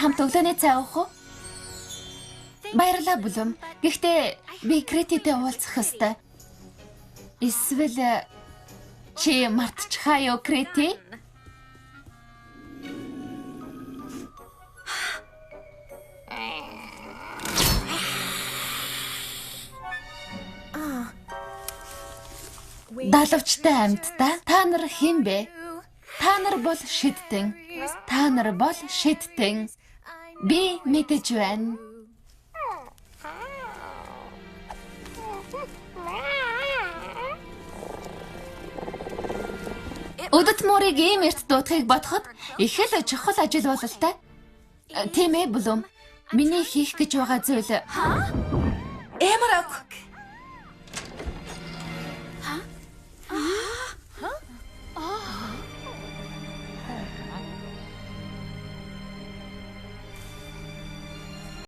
хамт өглөөний цай уух уу? Баярлалаа Блум. Гэхдээ би Кретитэй уулзах ёстой. Эсвэл чи мартчихаа юу, Крети? Далавчтай амьтдаа та нар хэн бэ? Та нар бол шидтэн. Та нар бол шидтэн. Би мэдэж байна. Өдөт мөрийг ийм эрт дуутахыг бодоход их л чухал ажил бололтой. Тийм ээ Блум. Миний хийх гэж байгаа зүйл. Эмрак.